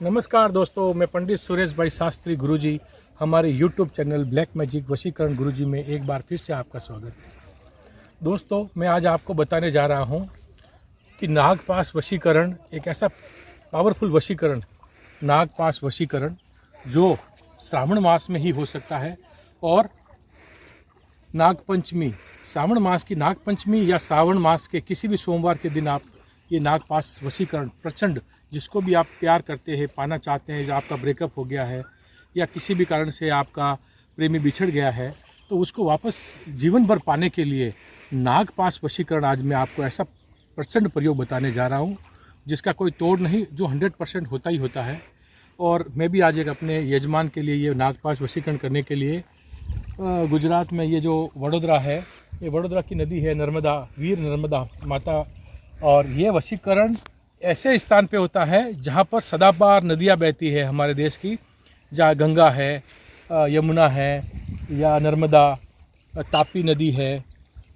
नमस्कार दोस्तों, मैं पंडित सुरेश भाई शास्त्री गुरुजी हमारे यूट्यूब चैनल ब्लैक मैजिक वशीकरण गुरुजी में एक बार फिर से आपका स्वागत है। दोस्तों, मैं आज आपको बताने जा रहा हूं कि नागपाश वशीकरण एक ऐसा पावरफुल वशीकरण, नागपाश वशीकरण जो श्रावण मास में ही हो सकता है और नागपंचमी, श्रावण मास की नागपंचमी या श्रावण मास के किसी भी सोमवार के दिन आप ये नागपाश वशीकरण प्रचंड, जिसको भी आप प्यार करते हैं, पाना चाहते हैं, जो आपका ब्रेकअप हो गया है या किसी भी कारण से आपका प्रेमी बिछड़ गया है, तो उसको वापस जीवन भर पाने के लिए नागपाश वशीकरण आज मैं आपको ऐसा प्रचंड प्रयोग बताने जा रहा हूँ जिसका कोई तोड़ नहीं, जो 100% होता ही होता है। और मैं भी आज एक अपने यजमान के लिए ये नागपाश वशीकरण करने के लिए गुजरात में ये जो वडोदरा है, ये वडोदरा की नदी है नर्मदा, वीर नर्मदा माता, और ये वशीकरण ऐसे स्थान पे होता है जहाँ पर सदाबहार नदियाँ बहती है हमारे देश की, जहाँ गंगा है, यमुना है या नर्मदा, तापी नदी है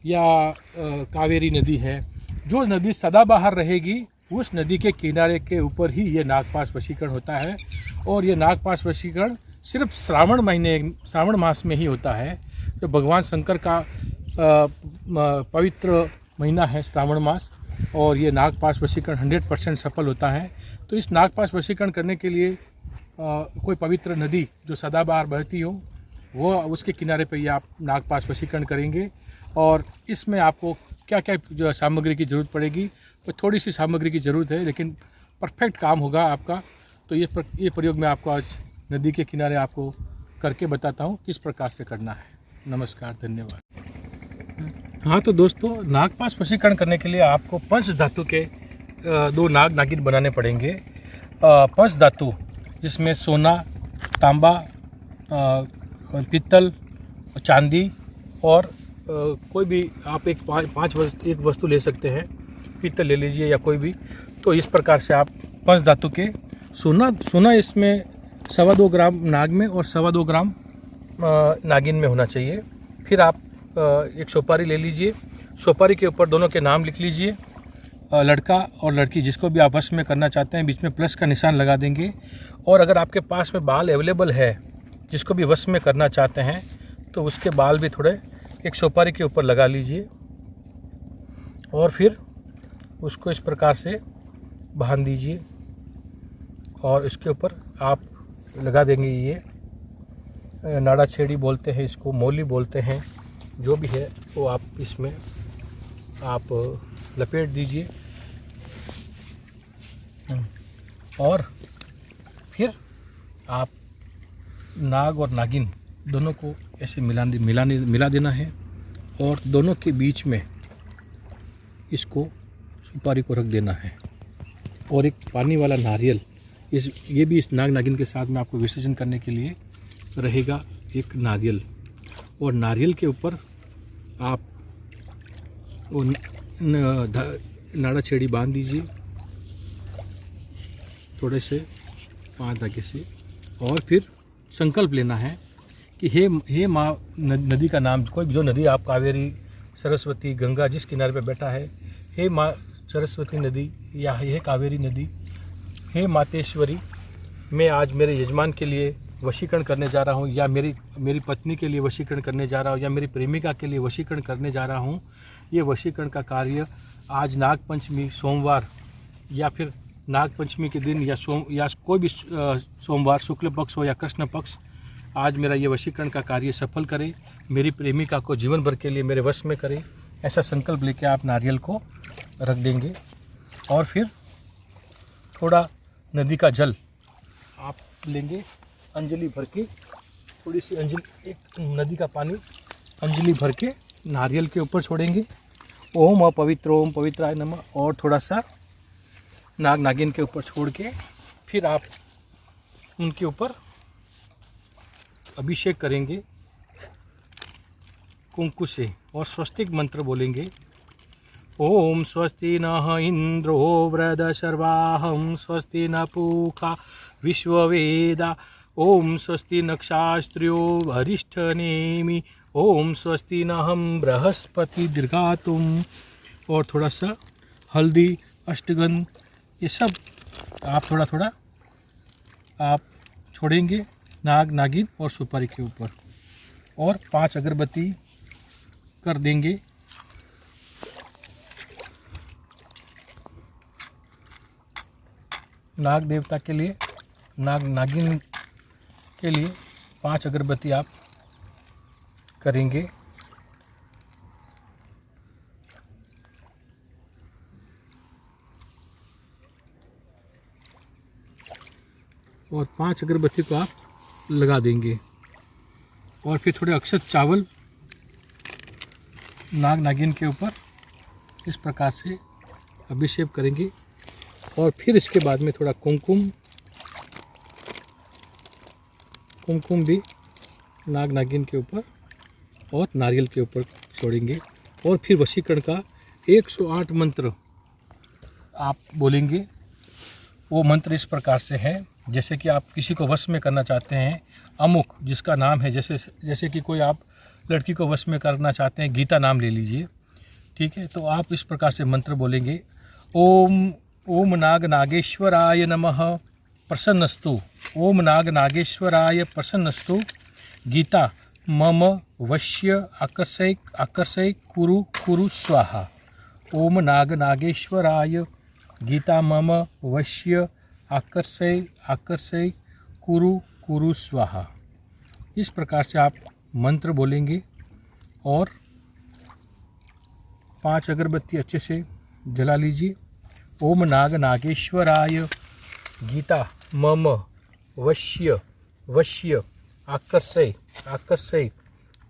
या कावेरी नदी है। जो नदी सदाबहार रहेगी उस नदी के किनारे के ऊपर ही ये नागपाश वशीकरण होता है। और ये नागपाश वशीकरण सिर्फ श्रावण मास में ही होता है, जो भगवान शंकर का पवित्र महीना है श्रावण मास, और ये नागपाश वशीकरण 100% सफल होता है। तो इस नागपाश वशीकरण करने के लिए कोई पवित्र नदी जो सदाबहार बहती हो, वो उसके किनारे पे ये आप नागपाश वशीकरण करेंगे। और इसमें आपको क्या क्या जो सामग्री की ज़रूरत पड़ेगी, तो थोड़ी सी सामग्री की ज़रूरत है, लेकिन परफेक्ट काम होगा आपका। तो ये प्रयोग मैं आपको आज नदी के किनारे आपको करके बताता हूँ किस प्रकार से करना है। नमस्कार, धन्यवाद। हाँ तो दोस्तों, नागपाश वशीकरण करने के लिए आपको पंच धातु के 2 नाग नागिन बनाने पड़ेंगे। पंच धातु जिसमें सोना, तांबा, पीतल, चांदी और कोई भी आप एक वस्तु ले सकते हैं, पीतल ले लीजिए या कोई भी। तो इस प्रकार से आप पंच धातु के सोना इसमें 2.25 ग्राम नाग में और 2.25 ग्राम नागिन में होना चाहिए। फिर आप एक सोपारी ले लीजिए, सोपारी के ऊपर दोनों के नाम लिख लीजिए, लड़का और लड़की जिसको भी आप वश में करना चाहते हैं, बीच में प्लस का निशान लगा देंगे। और अगर आपके पास में बाल अवेलेबल है जिसको भी वश में करना चाहते हैं, तो उसके बाल भी थोड़े एक सोपारी के ऊपर लगा लीजिए और फिर उसको इस प्रकार से बांध दीजिए और इसके ऊपर आप लगा देंगे। ये नाड़ा छेड़ी बोलते हैं इसको, मौली बोलते हैं, जो भी है वो आप इसमें आप लपेट दीजिए। और फिर आप नाग और नागिन दोनों को ऐसे मिला देना है और दोनों के बीच में इसको सुपारी को रख देना है। और एक पानी वाला नारियल, ये भी इस नाग नागिन के साथ में आपको विसर्जन करने के लिए रहेगा, एक नारियल। और नारियल के ऊपर आप वो नाड़ा छेड़ी बांध दीजिए थोड़े से 5 धागे से। और फिर संकल्प लेना है कि हे माँ नदी का नाम, कोई जो नदी आप, कावेरी, सरस्वती, गंगा जिस किनारे पे बैठा है, हे माँ सरस्वती नदी या हे कावेरी नदी, हे मातेश्वरी, मैं आज मेरे यजमान के लिए वशीकरण करने जा रहा हूँ, या मेरी पत्नी के लिए वशीकरण करने जा रहा हूँ, या मेरी प्रेमिका के लिए वशीकरण करने जा रहा हूँ। ये वशीकरण का कार्य आज नागपंचमी सोमवार या फिर नागपंचमी के दिन या कोई भी सोमवार, शुक्ल पक्ष हो या कृष्ण पक्ष, आज मेरा ये वशीकरण का कार्य सफल करे, मेरी प्रेमिका को जीवन भर के लिए मेरे वश में करे। ऐसा संकल्प लेके आप नारियल को रख देंगे। और फिर थोड़ा नदी का जल आप लेंगे, अंजलि भर के, थोड़ी सी अंजलि, एक नदी का पानी अंजलि भर के नारियल के ऊपर छोड़ेंगे। ओम पवित्राय नमः। और थोड़ा सा नाग नागिन के ऊपर छोड़ के फिर आप उनके ऊपर अभिषेक करेंगे कुंकु से और स्वस्तिक मंत्र बोलेंगे। ओम स्वस्ति नः इंद्रो वृद्धशर्वाहं, स्वस्ति न पूषा विश्ववेदा, ओम स्वस्ति नक्षास्त्रियो वरिष्ठनेमि, ओम स्वस्ति नहं बृहस्पति दीर्घातुम। और थोड़ा सा हल्दी, अष्टगंध, ये सब आप थोड़ा थोड़ा आप छोड़ेंगे नाग नागिन और सुपारी के ऊपर, और 5 अगरबत्ती कर देंगे। नाग देवता के लिए, नाग नागिन के लिए 5 अगरबत्ती आप करेंगे। और 5 अगरबत्ती को आप लगा देंगे, और फिर थोड़े अक्षत चावल नाग नागिन के ऊपर इस प्रकार से अभिषेक करेंगे। और फिर इसके बाद में थोड़ा कुमकुम भी नाग नागिन के ऊपर और नारियल के ऊपर छोड़ेंगे। और फिर वशीकरण का 108 मंत्र आप बोलेंगे। वो मंत्र इस प्रकार से है, जैसे कि आप किसी को वश में करना चाहते हैं, अमुक जिसका नाम है, जैसे कि कोई आप लड़की को वश में करना चाहते हैं, गीता नाम ले लीजिए, ठीक है। तो आप इस प्रकार से मंत्र बोलेंगे, ओम नाग नागेश्वराय नमः प्रसन्नस्तु, ओम नाग नागेश्वराय प्रसन्नस्तु, गीता मम वश्य आकर्षय कुरु स्वाहा, ओम नाग नागेश्वराय गीता मम वश्य आकर्षय कुरु स्वाहा। इस प्रकार से आप मंत्र बोलेंगे और 5 अगरबत्ती अच्छे से जला लीजिए। ओम नाग नागेश्वराय गीता मम वश्य आकर्षय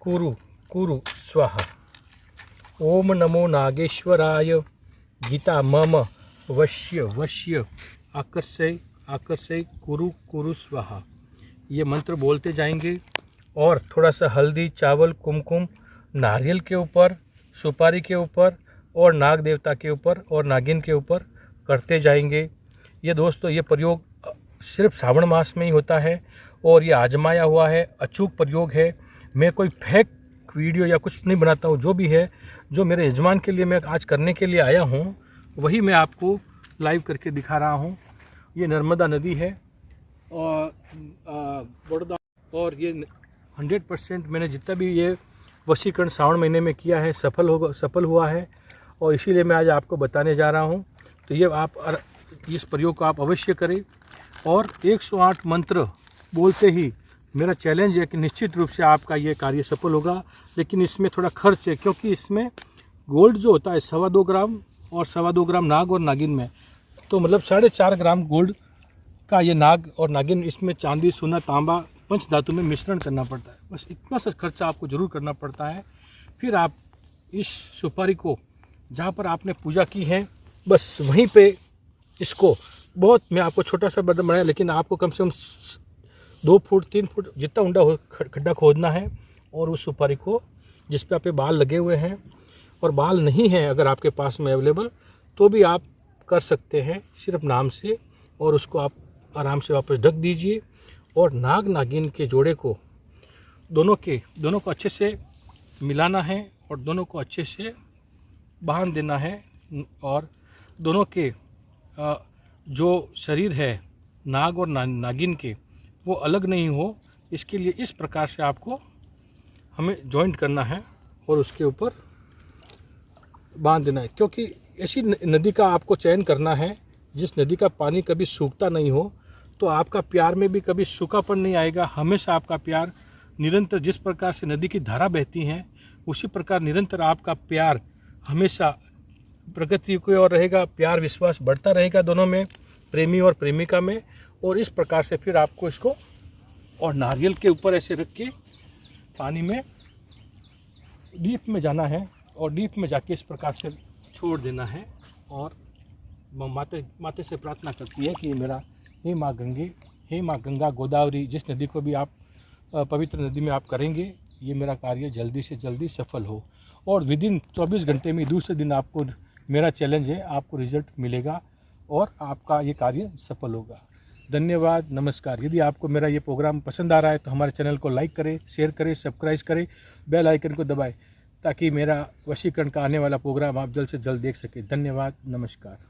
कुरु स्वाहा, ओम नमो नागेश्वराय गीता मम वश्य आकर्षय कुरु स्वाहा। ये मंत्र बोलते जाएंगे और थोड़ा सा हल्दी, चावल, कुमकुम नारियल के ऊपर, सुपारी के ऊपर और नाग देवता के ऊपर और नागिन के ऊपर करते जाएंगे। ये दोस्तों, ये प्रयोग सिर्फ श्रावण मास में ही होता है और ये आजमाया हुआ है, अचूक प्रयोग है। मैं कोई फेक वीडियो या कुछ नहीं बनाता हूँ, जो भी है, जो मेरे यजमान के लिए मैं आज करने के लिए आया हूँ, वही मैं आपको लाइव करके दिखा रहा हूँ। ये नर्मदा नदी है और बड़ौदा, और ये 100% मैंने जितना भी ये वशीकरण श्रावण महीने में किया है सफल हुआ है, और इसीलिए मैं आज आपको बताने जा रहा हूँ। तो ये आप इस प्रयोग को आप अवश्य करें। और 108 मंत्र बोलते ही मेरा चैलेंज है कि निश्चित रूप से आपका ये कार्य सफल होगा। लेकिन इसमें थोड़ा खर्च है, क्योंकि इसमें गोल्ड जो होता है 2.25 ग्राम और 2.25 ग्राम नाग और नागिन में, तो मतलब 4.5 ग्राम गोल्ड का ये नाग और नागिन, इसमें चांदी, सोना, तांबा, पंच धातु में मिश्रण करना पड़ता है। बस इतना सा खर्चा आपको ज़रूर करना पड़ता है। फिर आप इस सुपारी को जहाँ पर आपने पूजा की है, बस वहीं पे इसको बहुत, मैं आपको छोटा सा बर्तन बनाया, लेकिन आपको कम से कम 2 फुट 3 फुट जितना ऊंडा हो खड्डा खोदना है। और उस सुपारी को, जिस पे आपके बाल लगे हुए हैं और बाल नहीं हैं अगर आपके पास में अवेलेबल, तो भी आप कर सकते हैं सिर्फ नाम से, और उसको आप आराम से वापस ढक दीजिए। और नाग नागिन के जोड़े को दोनों को अच्छे से मिलाना है और दोनों को अच्छे से बांध देना है। और दोनों के जो शरीर है नाग और नागिन के, वो अलग नहीं हो, इसके लिए इस प्रकार से आपको हमें जॉइंट करना है और उसके ऊपर बांध देना है। क्योंकि ऐसी नदी का आपको चयन करना है जिस नदी का पानी कभी सूखता नहीं हो, तो आपका प्यार में भी कभी सूखापन नहीं आएगा। हमेशा आपका प्यार निरंतर, जिस प्रकार से नदी की धारा बहती है उसी प्रकार निरंतर आपका प्यार हमेशा प्रकृति की ओर रहेगा। प्यार विश्वास बढ़ता रहेगा दोनों में, प्रेमी और प्रेमिका में। और इस प्रकार से फिर आपको इसको और नारियल के ऊपर ऐसे रख के पानी में डीप में जाना है और डीप में जाके इस प्रकार से छोड़ देना है। और माते से प्रार्थना करती है कि मेरा हे माँ गंगे, हे माँ गंगा गोदावरी, जिस नदी को भी आप पवित्र नदी में आप करेंगे, ये मेरा कार्य जल्दी से जल्दी सफल हो। और विदिन 24 घंटे में दूसरे दिन आपको, मेरा चैलेंज है, आपको रिजल्ट मिलेगा और आपका ये कार्य सफल होगा। धन्यवाद, नमस्कार। यदि आपको मेरा ये प्रोग्राम पसंद आ रहा है तो हमारे चैनल को लाइक करें, शेयर करें, सब्सक्राइब करें, बेल आइकन को दबाएं, ताकि मेरा वशीकरण का आने वाला प्रोग्राम आप जल्द से जल्द देख सकें। धन्यवाद, नमस्कार।